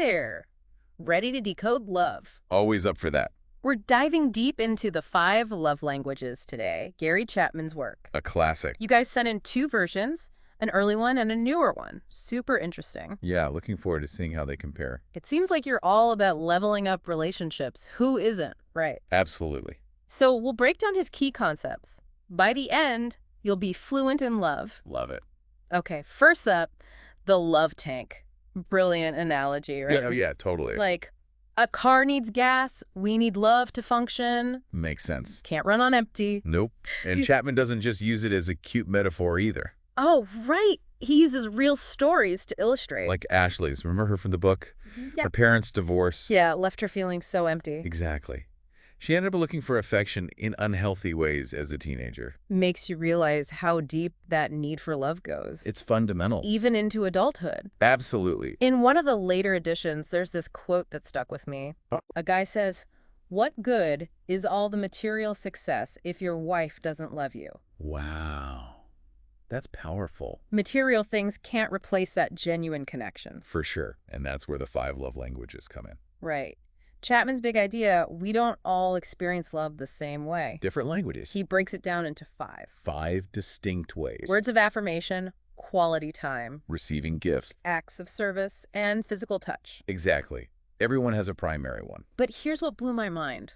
there. Ready to decode love. Always up for that. We're diving deep into the 5 love languages today, Gary Chapman's work. A classic. You guys sent in 2 versions, an early one and a newer one. Super interesting. Yeah, looking forward to seeing how they compare. It seems like you're all about leveling up relationships. Who isn't, right? Absolutely. So we'll break down his key concepts. By the end, you'll be fluent in love. Love it. Okay, first up, the love tank. Brilliant analogy, right? Yeah, totally. Like, a car needs gas, we need love to function. Makes sense. Can't run on empty. Nope. And Chapman doesn't just use it as a cute metaphor either. Oh, right. He uses real stories to illustrate. Like Ashley's. Remember her from the book? Yeah. Her parents' divorce. Yeah, left her feeling so empty. Exactly. She ended up looking for affection in unhealthy ways as a teenager. Makes you realize how deep that need for love goes. It's fundamental. Even into adulthood. Absolutely. In one of the later editions, there's this quote that stuck with me. A guy says, "What good is all the material success if your wife doesn't love you?" Wow. That's powerful. Material things can't replace that genuine connection. For sure. And that's where the 5 love languages come in. Right. Chapman's big idea, we don't all experience love the same way. Different languages. He breaks it down into 5. 5 distinct ways. Words of affirmation, quality time, Receiving gifts. acts of service, and physical touch. Exactly. Everyone has a primary one. But here's what blew my mind.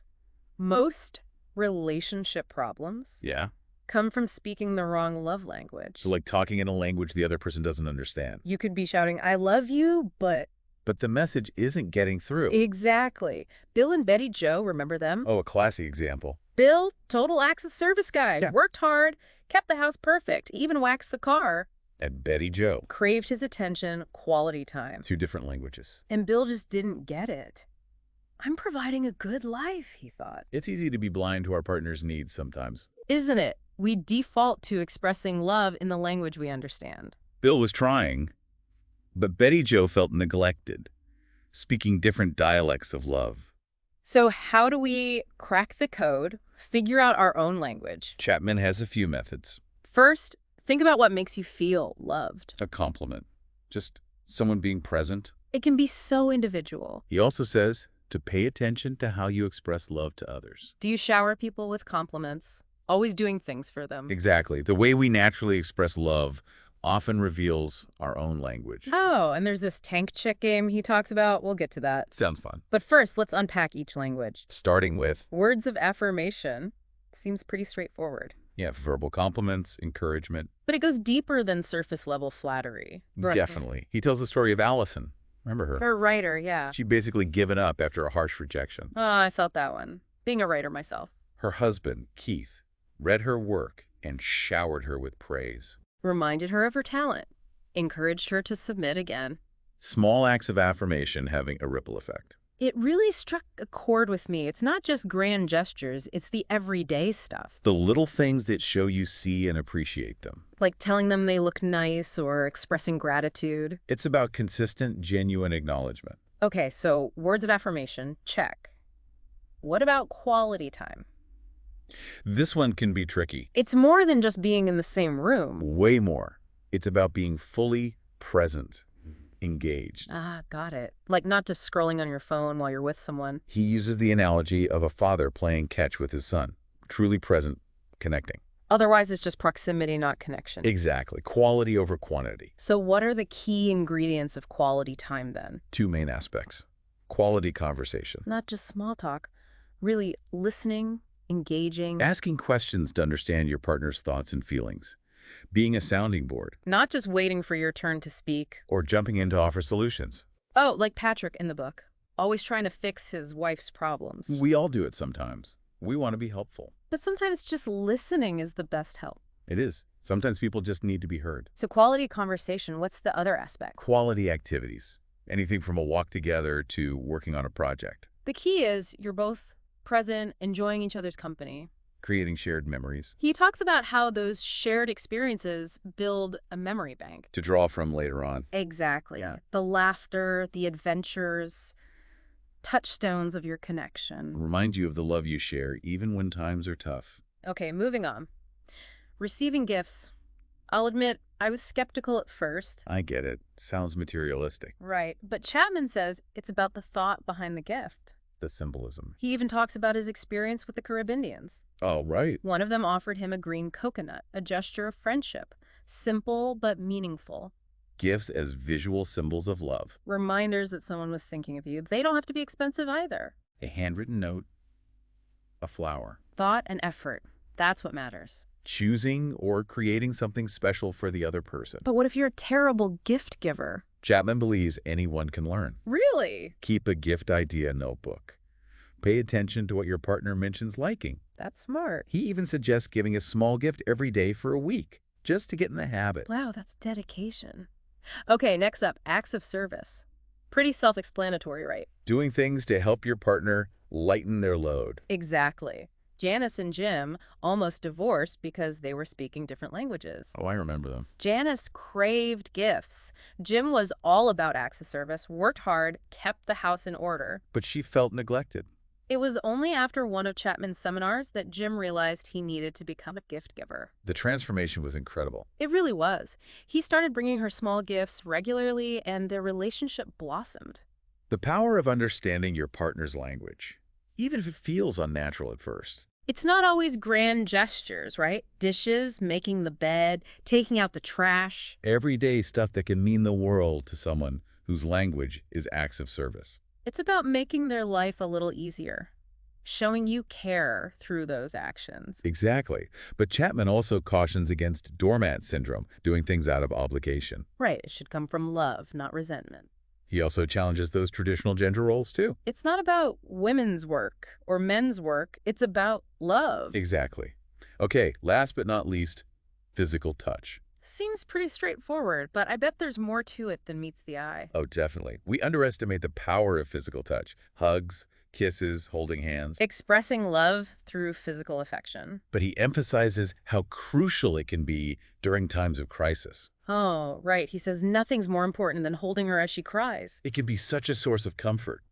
Most relationship problems Yeah? come from speaking the wrong love language. So like talking in a language the other person doesn't understand. You could be shouting, "I love you," but... But the message isn't getting through. Exactly. Bill and Betty Joe, remember them? Oh, a classic example. Bill, total acts of service guy. Yeah. Worked hard, kept the house perfect, even waxed the car. And Betty Joe. Craved his attention, quality time. 2 different languages. And Bill just didn't get it. I'm providing a good life, he thought. It's easy to be blind to our partner's needs sometimes. Isn't it? We default to expressing love in the language we understand. Bill was trying, but Betty Joe felt neglected, speaking different dialects of love. So how do we crack the code, figure out our own language? Chapman has a few methods. First, think about what makes you feel loved. A compliment. Just someone being present. It can be so individual. He also says to pay attention to how you express love to others. Do you shower people with compliments? Always doing things for them. Exactly. The way we naturally express love often reveals our own language. Oh, and there's this tank chick game he talks about. We'll get to that. Sounds fun. But first, let's unpack each language. Starting with, Words of affirmation. Seems pretty straightforward. yeah, verbal compliments, encouragement. But it goes deeper than surface-level flattery. Definitely. He tells the story of Allison. Remember her? Her writer, yeah. She'd basically given up after a harsh rejection. Oh, I felt that one. Being a writer myself. Her husband, Keith, read her work and showered her with praise. Reminded her of her talent. Encouraged her to submit again. Small acts of affirmation having a ripple effect. It really struck a chord with me. It's not just grand gestures, it's the everyday stuff. The little things that show you see and appreciate them. Like telling them they look nice or expressing gratitude. It's about consistent, genuine acknowledgement. Okay, so words of affirmation, check. What about quality time? This one can be tricky. It's more than just being in the same room. Way more. It's about being fully present, engaged. Ah, got it. Like not just scrolling on your phone while you're with someone. He uses the analogy of a father playing catch with his son. Truly present, connecting. Otherwise, it's just proximity, not connection. Exactly. Quality over quantity. So what are the key ingredients of quality time then? 2 main aspects. Quality conversation. Not just small talk. Really listening, engaging. Asking questions to understand your partner's thoughts and feelings. Being a sounding board. Not just waiting for your turn to speak. Or jumping in to offer solutions. Oh, like Patrick in the book. Always trying to fix his wife's problems. We all do it sometimes. We want to be helpful. But sometimes just listening is the best help. It is. Sometimes people just need to be heard. So quality conversation, what's the other aspect? Quality activities. Anything from a walk together to working on a project. The key is you're both present, enjoying each other's company. Creating shared memories. He talks about how those shared experiences build a memory bank. To draw from later on. Exactly. Yeah. The laughter, the adventures, touchstones of your connection. Remind you of the love you share, even when times are tough. Okay, moving on. Receiving gifts. I'll admit, I was skeptical at first. I get it. Sounds materialistic. Right. But Chapman says it's about the thought behind the gift. The symbolism. He even talks about his experience with the Carib Indians. Oh, right. One of them offered him a green coconut, a gesture of friendship. Simple but meaningful. Gifts as visual symbols of love. Reminders that someone was thinking of you. They don't have to be expensive either. A handwritten note. A flower. Thought and effort. That's what matters. Choosing or creating something special for the other person. But what if you're a terrible gift giver? Chapman believes anyone can learn. Really? Keep a gift idea notebook. Pay attention to what your partner mentions liking. That's smart. He even suggests giving a small gift every day for a week, just to get in the habit. Wow, that's dedication. Okay, next up, acts of service. Pretty self-explanatory, right? Doing things to help your partner lighten their load. Exactly. Janice and Jim almost divorced because they were speaking different languages. Oh, I remember them. Janice craved gifts. Jim was all about acts of service, worked hard, kept the house in order. But she felt neglected. It was only after one of Chapman's seminars that Jim realized he needed to become a gift giver. The transformation was incredible. It really was. He started bringing her small gifts regularly, and their relationship blossomed. The power of understanding your partner's language, even if it feels unnatural at first. It's not always grand gestures, right? Dishes, making the bed, taking out the trash. Everyday stuff that can mean the world to someone whose language is acts of service. It's about making their life a little easier, showing you care through those actions. Exactly. But Chapman also cautions against doormat syndrome, doing things out of obligation. Right, it should come from love, not resentment. He also challenges those traditional gender roles, too. It's not about women's work or men's work. It's about love. Exactly. Okay, last but not least, physical touch. Seems pretty straightforward, but I bet there's more to it than meets the eye. Oh, definitely. We underestimate the power of physical touch. Hugs, kisses, holding hands. Expressing love through physical affection. But he emphasizes how crucial it can be during times of crisis. Oh, right. He says nothing's more important than holding her as she cries. It can be such a source of comfort,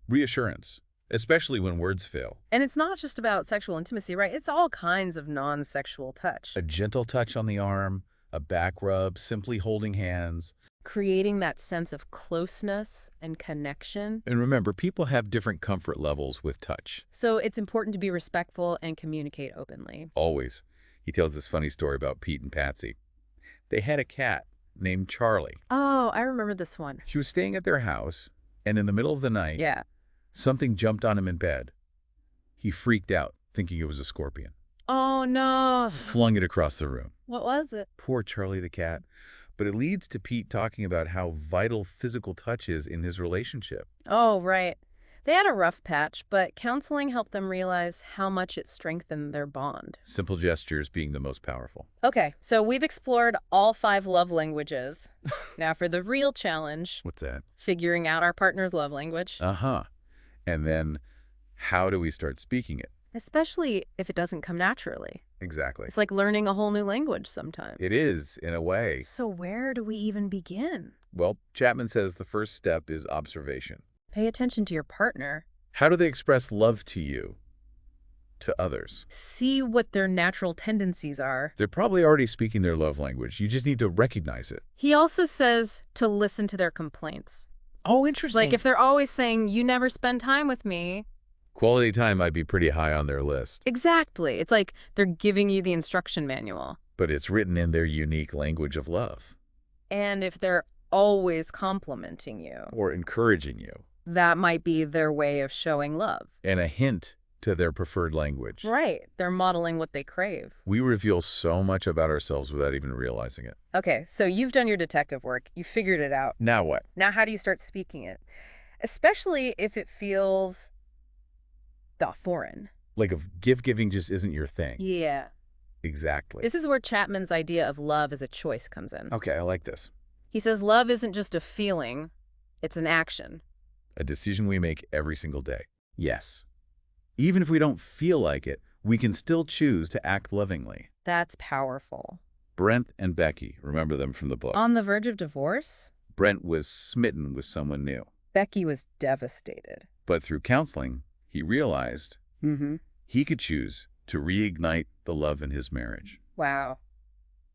reassurance, especially when words fail. And it's not just about sexual intimacy, right? It's all kinds of non-sexual touch. A gentle touch on the arm, a back rub, simply holding hands. Creating that sense of closeness and connection. And remember, people have different comfort levels with touch. So it's important to be respectful and communicate openly. Always. He tells this funny story about Pete and Patsy. They had a cat named Charlie. Oh, I remember this one. She was staying at their house, and in the middle of the night, Yeah. something jumped on him in bed. He freaked out, thinking it was a scorpion. Oh, no. Flung it across the room. What was it? Poor Charlie the cat. But it leads to Pete talking about how vital physical touch is in his relationship. Oh, right. They had a rough patch, but counseling helped them realize how much it strengthened their bond. Simple gestures being the most powerful. Okay, so we've explored all 5 love languages. Now for the real challenge, What's that? figuring out our partner's love language. Uh-huh. And then, how do we start speaking it? Especially if it doesn't come naturally. Exactly. It's like learning a whole new language sometimes. It is, in a way. So where do we even begin? Well, Chapman says the first step is observation. Pay attention to your partner. How do they express love to you, to others? See what their natural tendencies are. They're probably already speaking their love language. You just need to recognize it. He also says to listen to their complaints. Oh, interesting. Like if they're always saying, you never spend time with me. Quality time might be pretty high on their list, Exactly. It's like they're giving you the instruction manual. but it's written in their unique language of love. And if they're always complimenting you, Or encouraging you. that might be their way of showing love. And a hint to their preferred language. Right. They're modeling what they crave. We reveal so much about ourselves without even realizing it. Okay, so you've done your detective work. You figured it out. Now what? Now how do you start speaking it? Especially if it feels foreign. Like if gift-giving just isn't your thing. Yeah. Exactly. This is where Chapman's idea of love as a choice comes in. Okay, I like this. He says love isn't just a feeling, it's an action. A decision we make every single day. Yes. Even if we don't feel like it, we can still choose to act lovingly. That's powerful. Brent and Becky, remember them from the book. On the verge of divorce, Brent was smitten with someone new. Becky was devastated. But through counseling, he realized Mm-hmm. he could choose to reignite the love in his marriage. Wow.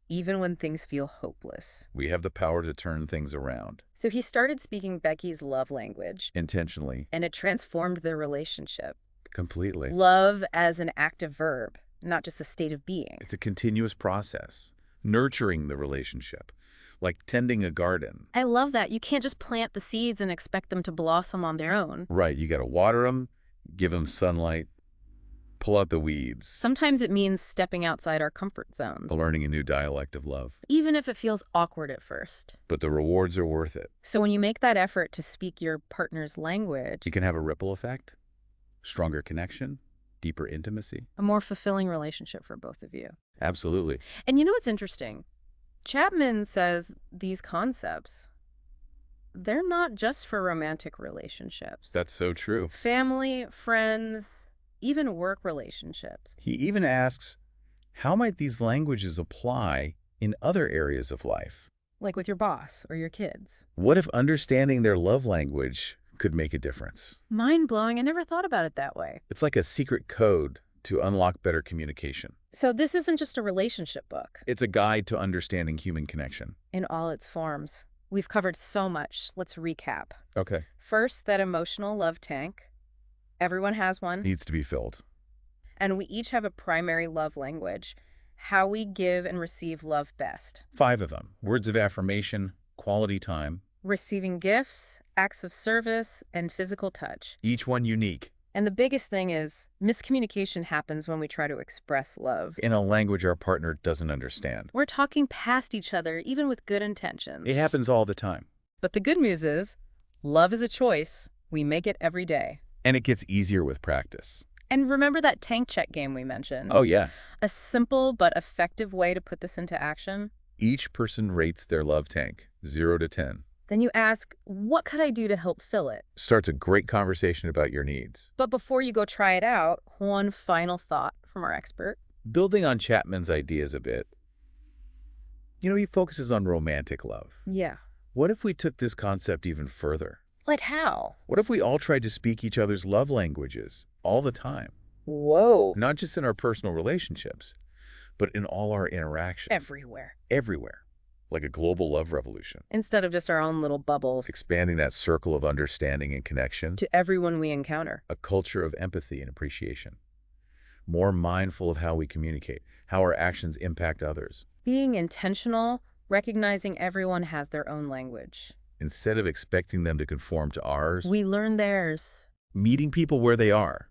even when things feel hopeless. We have the power to turn things around. So he started speaking Becky's love language, Intentionally. and it transformed their relationship. Completely. Love as an active verb, not just a state of being. It's a continuous process. Nurturing the relationship. Like tending a garden. I love that. You can't just plant the seeds and expect them to blossom on their own. Right. You got to water them, give them sunlight, pull out the weeds. Sometimes it means stepping outside our comfort zones, Learning a new dialect of love. even if it feels awkward at first. But the rewards are worth it. So when you make that effort to speak your partner's language, You can have a ripple effect, stronger connection, deeper intimacy. a more fulfilling relationship for both of you. Absolutely. And you know what's interesting? Chapman says these concepts, they're not just for romantic relationships. That's so true. Family, friends, even work relationships. He even asks, how might these languages apply in other areas of life? Like with your boss or your kids. What if understanding their love language could make a difference? Mind-blowing. I never thought about it that way. It's like a secret code to unlock better communication. So this isn't just a relationship book It's a guide to understanding human connection. in all its forms. We've covered so much. Let's recap. Okay. First, that emotional love tank. Everyone has one. Needs to be filled. And we each have a primary love language. How we give and receive love best. 5 of them. Words of affirmation, quality time, Receiving gifts, acts of service, and physical touch. each one unique, And the biggest thing is miscommunication happens when we try to express love. in a language our partner doesn't understand. We're talking past each other, even with good intentions. It happens all the time. But the good news is, love is a choice. We make it every day. And it gets easier with practice. And remember that tank check game we mentioned? Oh, yeah. A simple but effective way to put this into action? Each person rates their love tank, 0 to 10. Then you ask, what could I do to help fill it? Starts a great conversation about your needs. But before you go try it out, one final thought from our expert. Building on Chapman's ideas a bit, he focuses on romantic love. Yeah. What if we took this concept even further? Like how? What if we all tried to speak each other's love languages all the time? Whoa. Not just in our personal relationships, but in all our interactions. Everywhere. Everywhere. Like a global love revolution. Instead of just our own little bubbles. Expanding that circle of understanding and connection. To everyone we encounter. A culture of empathy and appreciation. More mindful of how we communicate, how our actions impact others. Being intentional, recognizing everyone has their own language. Instead of expecting them to conform to ours, We learn theirs. meeting people where they are,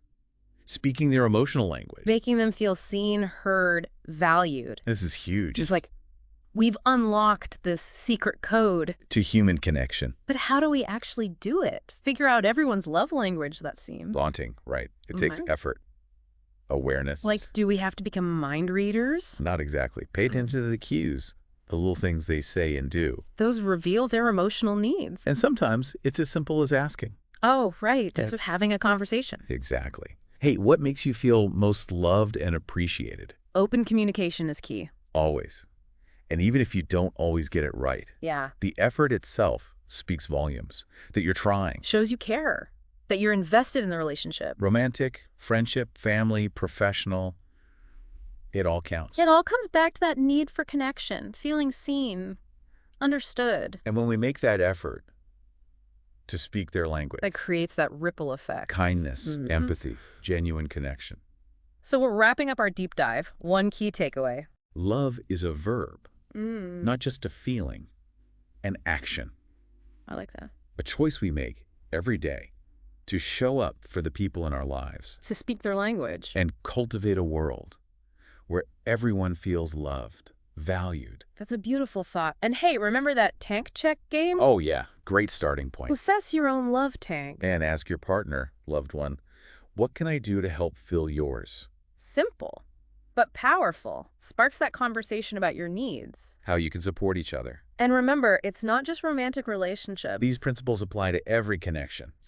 speaking their emotional language. Making them feel seen, heard, valued. This is huge. It's like, we've unlocked this secret code. To human connection. But how do we actually do it? Figure out everyone's love language, that seems. Daunting, right? It takes effort, awareness. Like, do we have to become mind readers? Not exactly. Pay attention to the cues, the little things they say and do. Those reveal their emotional needs. And sometimes it's as simple as asking. Oh, right. Yeah. Just having a conversation. Exactly. Hey, what makes you feel most loved and appreciated? Open communication is key. Always. And even if you don't always get it right, Yeah. the effort itself speaks volumes. That you're trying. Shows you care. That you're invested in the relationship. Romantic, friendship, family, professional, it all counts. It all comes back to that need for connection, feeling seen, understood. And when we make that effort to speak their language, That creates that ripple effect. kindness, Mhm. empathy, genuine connection. So we're wrapping up our deep dive. One key takeaway. Love is a verb, Mm, not just a feeling, an action, I like that. a choice we make every day to show up for the people in our lives To speak their language. and cultivate a world where everyone feels loved, valued. That's a beautiful thought. And hey, remember that tank check game? Oh yeah, great starting point. Assess your own love tank. And ask your partner, loved one, what can I do to help fill yours? Simple, but powerful. Sparks that conversation about your needs. How you can support each other. And remember, it's not just romantic relationships. These principles apply to every connection.